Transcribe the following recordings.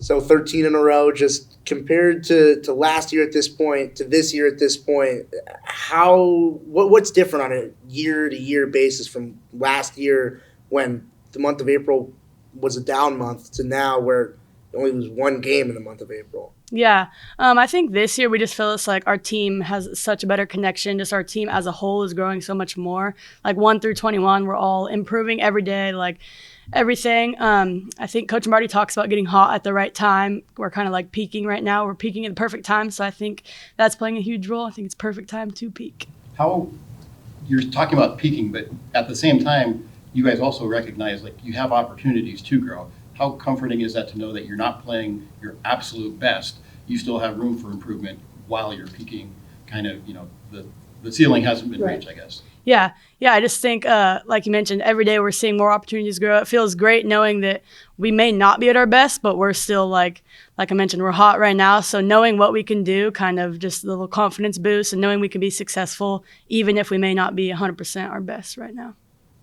So 13 in a row, just compared to last year at this point, to this year at this point, what's different on a year-to-year basis from last year when the month of April was a down month to now where you only lose one game in the month of April? Yeah. I think this year we just feel it's like our team has such a better connection. Just our team as a whole is growing so much more. Like 1 through 21, we're all improving every day, like everything. I think Coach Marty talks about getting hot at the right time. We're kind of like peaking right now. We're peaking at the perfect time. So I think that's playing a huge role. I think it's perfect time to peak. How you're talking about peaking, but at the same time, you guys also recognize like you have opportunities to grow. How comforting is that to know that you're not playing your absolute best? You still have room for improvement while you're peaking. Kind of, the ceiling hasn't been reached, I guess. Yeah. I just think, like you mentioned, every day we're seeing more opportunities grow. It feels great knowing that we may not be at our best, but we're still like I mentioned, we're hot right now. So knowing what we can do, kind of just a little confidence boost, and knowing we can be successful, even if we may not be 100% our best right now.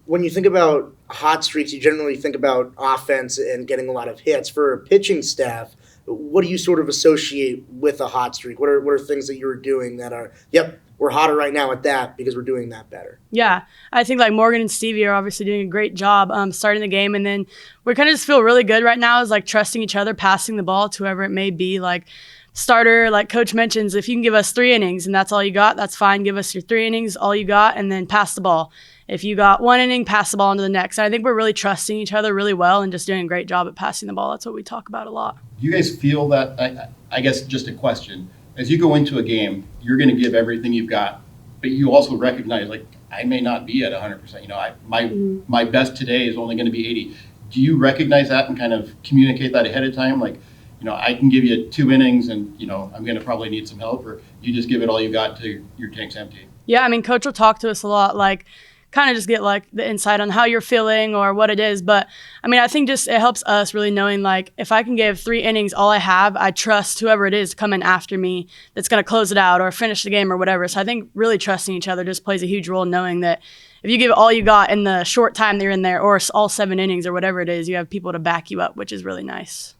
When you think about hot streaks, you generally think about offense and getting a lot of hits. For a pitching staff, what do you sort of associate with a hot streak? What are things that you're doing that are, yep, we're hotter right now at that because we're doing that better? Yeah, I think like Morgan and Stevie are obviously doing a great job starting the game. And then we kind of just feel really good right now is like trusting each other, passing the ball to whoever it may be. Like starter, like Coach mentions, if you can give us 3 innings and that's all you got, that's fine. Give us your 3 innings, all you got, and then pass the ball. If you got 1 inning, pass the ball into the next. And I think we're really trusting each other really well and just doing a great job at passing the ball. That's what we talk about a lot. Do you guys feel that, I guess just a question, as you go into a game, you're going to give everything you've got, but you also recognize, like, I may not be at 100%. My best today is only going to be 80. Do you recognize that and kind of communicate that ahead of time? Like, I can give you 2 innings and, I'm going to probably need some help, or you just give it all you got till your tank's empty? Yeah, I mean, Coach will talk to us a lot, like, kind of just get like the insight on how you're feeling or what it is. But I mean, I think just it helps us really knowing like if I can give 3 innings all I have, I trust whoever it is to come in after me that's going to close it out or finish the game or whatever. So I think really trusting each other just plays a huge role, knowing that if you give all you got in the short time they're in there or all 7 innings or whatever it is, you have people to back you up, which is really nice.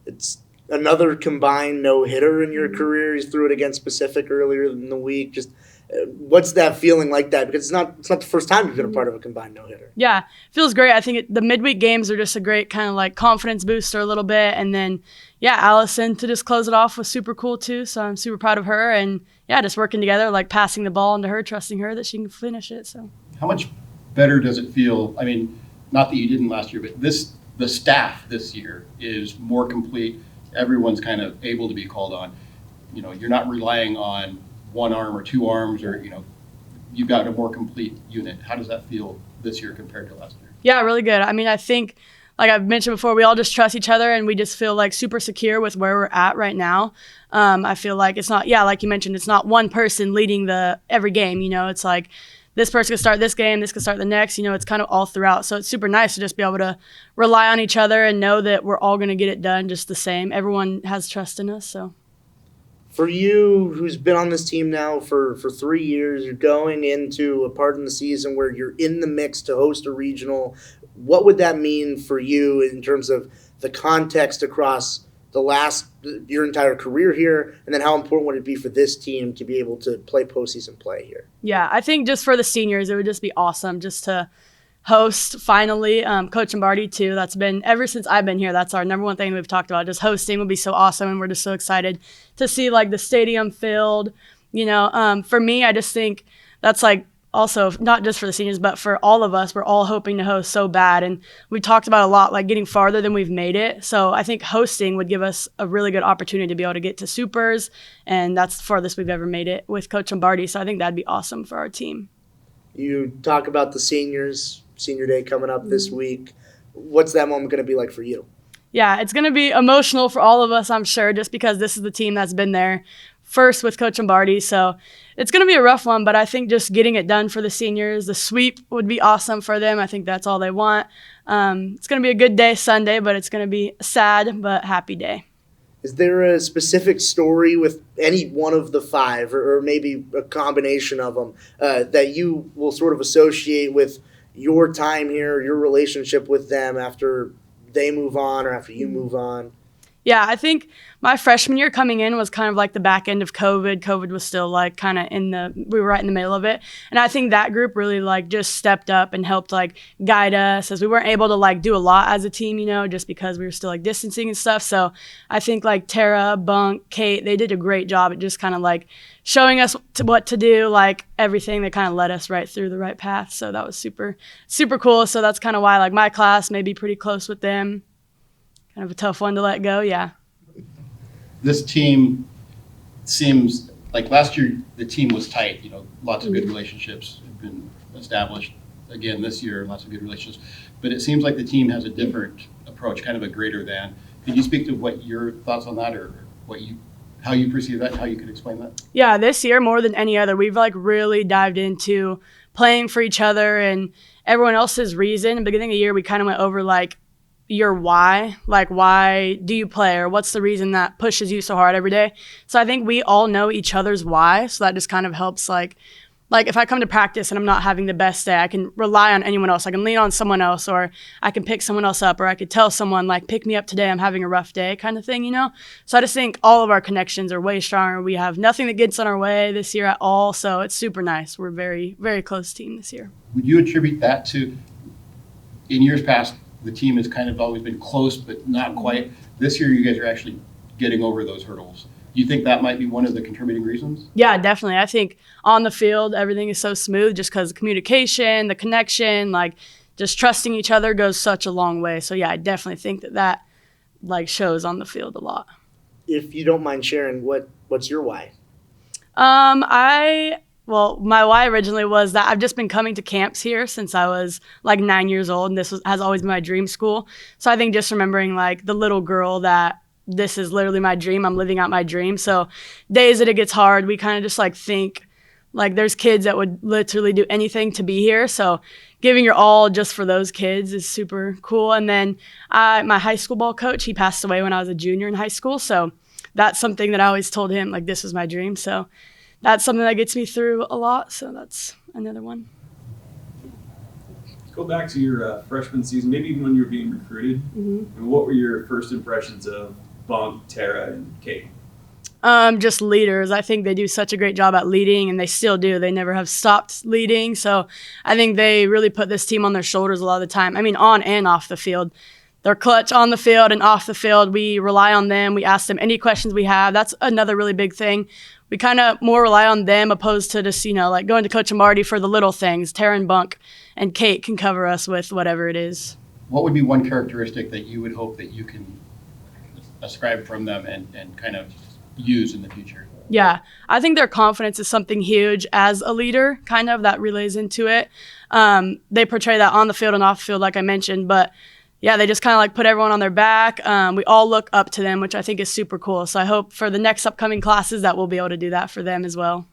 It's another combined no-hitter in your career. You threw it against Pacific earlier in the week. Just what's that feeling like that? Because it's not the first time you've been a part of a combined no-hitter. Yeah, it feels great. I think the midweek games are just a great kind of like confidence booster a little bit. And then, yeah, Allison to just close it off was super cool too. So I'm super proud of her. And, yeah, just working together, like passing the ball into her, trusting her that she can finish it. So how much better does it feel? I mean, not that you didn't last year, but the staff this year is more complete. Everyone's kind of able to be called on. You're not relying on 1 arm or 2 arms, or you've got a more complete unit. How does that feel this year compared to last year? Yeah, really good. I mean, I think, like I've mentioned before, we all just trust each other and we just feel like super secure with where we're at right now. I feel like it's not, like you mentioned, it's not one person leading every game. It's like this person could start this game, this could start the next. It's kind of all throughout. So it's super nice to just be able to rely on each other and know that we're all going to get it done just the same. Everyone has trust in us. So. For you, who's been on this team now for 3 years, you're going into a part in the season where you're in the mix to host a regional. What would that mean for you in terms of the context across your entire career here, and then how important would it be for this team to be able to play postseason play here? Yeah, I think just for the seniors, it would just be awesome just to host finally. Coach Lombardi too. That's been ever since I've been here. That's our number one thing we've talked about. Just hosting would be so awesome, and we're just so excited to see like the stadium filled. For me, I just think that's like also not just for the seniors, but for all of us. We're all hoping to host so bad, and we talked about a lot like getting farther than we've made it. So I think hosting would give us a really good opportunity to be able to get to supers, and that's the farthest we've ever made it with Coach Lombardi. So I think that'd be awesome for our team. You talk about the seniors. Senior Day coming up this week. What's that moment going to be like for you? Yeah, it's going to be emotional for all of us, I'm sure, just because this is the team that's been there first with Coach Lombardi. So it's going to be a rough one, but I think just getting it done for the seniors, the sweep would be awesome for them. I think that's all they want. It's going to be a good day Sunday, but it's going to be a sad but happy day. Is there a specific story with any one of the 5 or maybe a combination of them that you will sort of associate with your time here, your relationship with them after they move on or after you move on? Yeah, I think my freshman year coming in was kind of like the back end of COVID. COVID was still like kind of we were right in the middle of it. And I think that group really like just stepped up and helped like guide us, as we weren't able to like do a lot as a team, just because we were still like distancing and stuff. So I think like Tara, Bunk, Kate, they did a great job at just kind of like showing us what to do, like everything that kind of led us right through the right path. So that was super, super cool. So that's kind of why like my class may be pretty close with them. Kind of a tough one to let go, yeah. This team seems like last year the team was tight. Lots of good relationships have been established. Again, this year, lots of good relationships. But it seems like the team has a different approach, kind of a greater than. Can you speak to what your thoughts on that, or how you perceive that, how you could explain that? Yeah, this year more than any other, we've like really dived into playing for each other and everyone else's reason. At the beginning of the year, we kind of went over like your why, like why do you play, or what's the reason that pushes you so hard every day. So I think we all know each other's why, so that just kind of helps like if I come to practice and I'm not having the best day, I can rely on anyone else. I can lean on someone else, or I can pick someone else up, or I could tell someone like, pick me up today, I'm having a rough day, kind of thing, So I just think all of our connections are way stronger. We have nothing that gets in our way this year at all, so it's super nice. We're a very, very close team this year. Would you attribute that to, in years past, the team has kind of always been close, but not quite. This year, you guys are actually getting over those hurdles. Do you think that might be one of the contributing reasons? Yeah, definitely. I think on the field, everything is so smooth just because the communication, the connection, like just trusting each other goes such a long way. So yeah, I definitely think that like shows on the field a lot. If you don't mind sharing, what's your why? Well, my why originally was that I've just been coming to camps here since I was like 9 years old, and has always been my dream school. So I think just remembering like the little girl that this is literally my dream, I'm living out my dream. So days that it gets hard, we kind of just like think like there's kids that would literally do anything to be here. So giving your all just for those kids is super cool. And then my high school ball coach, he passed away when I was a junior in high school. So that's something that I always told him, like, this is my dream. So that's something that gets me through a lot. So that's another one. Go back to your freshman season, maybe even when you were being recruited. Mm-hmm. And what were your first impressions of Bunk, Tara, and Kate? Just leaders. I think they do such a great job at leading, and they still do. They never have stopped leading. So I think they really put this team on their shoulders a lot of the time. I mean, on and off the field. They're clutch on the field and off the field. We rely on them. We ask them any questions we have. That's another really big thing. We kind of more rely on them opposed to just, like going to Coach Marty for the little things. Tara and Bunk and Kate can cover us with whatever it is. What would be one characteristic that you would hope that you can ascribe from them and kind of use in the future? Yeah, I think their confidence is something huge as a leader, kind of, that relays into it. They portray that on the field and off the field, like I mentioned, but yeah, they just kind of like put everyone on their back. We all look up to them, which I think is super cool. So I hope for the next upcoming classes that we'll be able to do that for them as well.